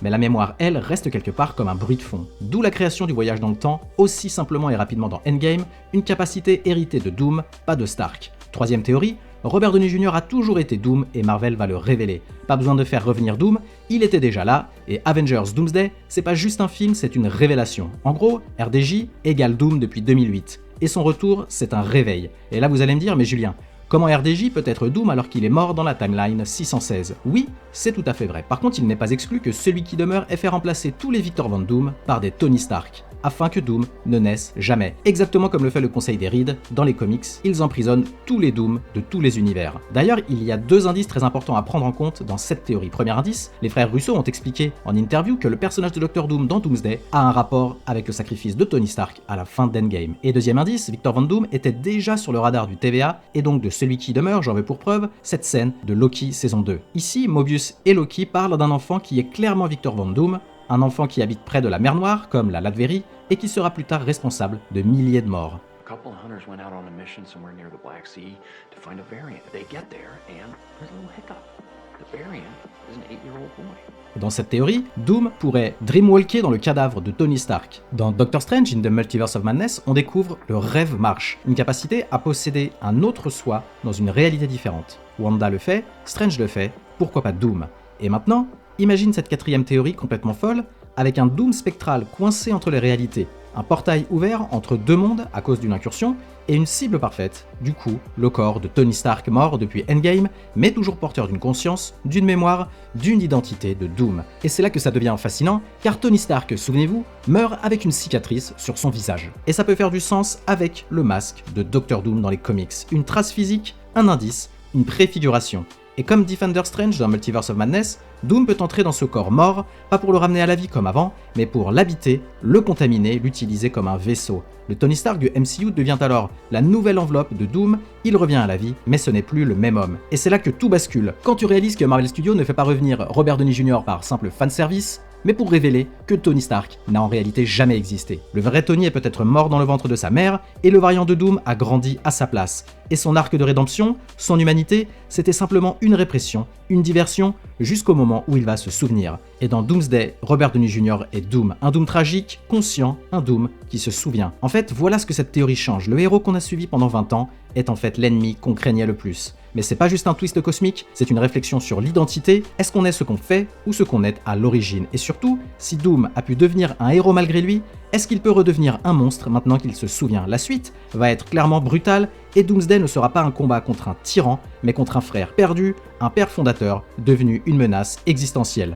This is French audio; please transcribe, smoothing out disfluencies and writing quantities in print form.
Mais la mémoire, elle, reste quelque part comme un bruit de fond. D'où la création du voyage dans le temps, aussi simplement et rapidement dans Endgame, une capacité héritée de Doom, pas de Stark. Troisième théorie, Robert Downey Jr. a toujours été Doom et Marvel va le révéler. Pas besoin de faire revenir Doom, il était déjà là, et Avengers Doomsday, c'est pas juste un film, c'est une révélation. En gros, RDJ égale Doom depuis 2008. Et son retour, c'est un réveil. Et là vous allez me dire, mais Julien, comment RDJ peut être Doom alors qu'il est mort dans la timeline 616 ? Oui, c'est tout à fait vrai. Par contre, il n'est pas exclu que celui qui demeure ait fait remplacer tous les Victor Von Doom par des Tony Stark, afin que Doom ne naisse jamais. Exactement comme le fait le Conseil des Rides, dans les comics, ils emprisonnent tous les Doom de tous les univers. D'ailleurs, il y a deux indices très importants à prendre en compte dans cette théorie. Premier indice, les frères Russo ont expliqué en interview que le personnage de Dr. Doom dans Doomsday a un rapport avec le sacrifice de Tony Stark à la fin d'Endgame. Et deuxième indice, Victor Von Doom était déjà sur le radar du TVA, et donc de celui qui demeure, j'en veux pour preuve, cette scène de Loki saison 2. Ici, Mobius et Loki parlent d'un enfant qui est clairement Victor Von Doom, un enfant qui habite près de la mer Noire, comme la Latverie, et qui sera plus tard responsable de milliers de morts. A couple of hunters went out on a mission somewhere near the Black Sea to find a variant. They get there and there's a little hiccup. The variant is an 8-year-old boy. Dans cette théorie, Doom pourrait dreamwalker dans le cadavre de Tony Stark. Dans Doctor Strange in the Multiverse of Madness, on découvre le rêve marche, une capacité à posséder un autre soi dans une réalité différente. Wanda le fait, Strange le fait, pourquoi pas Doom ? Et maintenant, imagine cette quatrième théorie complètement folle, avec un Doom spectral coincé entre les réalités, un portail ouvert entre deux mondes à cause d'une incursion, et une cible parfaite, du coup, le corps de Tony Stark mort depuis Endgame, mais toujours porteur d'une conscience, d'une mémoire, d'une identité de Doom. Et c'est là que ça devient fascinant, car Tony Stark, souvenez-vous, meurt avec une cicatrice sur son visage. Et ça peut faire du sens avec le masque de Dr. Doom dans les comics, une trace physique, un indice, une préfiguration. Et comme Defender Strange dans Multiverse of Madness, Doom peut entrer dans ce corps mort, pas pour le ramener à la vie comme avant, mais pour l'habiter, le contaminer, l'utiliser comme un vaisseau. Le Tony Stark du MCU devient alors la nouvelle enveloppe de Doom, il revient à la vie, mais ce n'est plus le même homme. Et c'est là que tout bascule, quand tu réalises que Marvel Studios ne fait pas revenir Robert Downey Jr. par simple fanservice, mais pour révéler que Tony Stark n'a en réalité jamais existé. Le vrai Tony est peut-être mort dans le ventre de sa mère, et le variant de Doom a grandi à sa place. Et son arc de rédemption, son humanité, c'était simplement une répression, une diversion, jusqu'au moment où il va se souvenir. Et dans Doomsday, Robert Downey Jr. est Doom, un Doom tragique, conscient, un Doom qui se souvient. En fait, voilà ce que cette théorie change. Le héros qu'on a suivi pendant 20 ans est en fait l'ennemi qu'on craignait le plus. Mais c'est pas juste un twist cosmique, c'est une réflexion sur l'identité. Est-ce qu'on est ce qu'on fait ou ce qu'on est à l'origine ? Et surtout, si Doom a pu devenir un héros malgré lui, est-ce qu'il peut redevenir un monstre maintenant qu'il se souvient ? La suite va être clairement brutale et Doomsday ne sera pas un combat contre un tyran, mais contre un frère perdu, un père fondateur devenu une menace existentielle.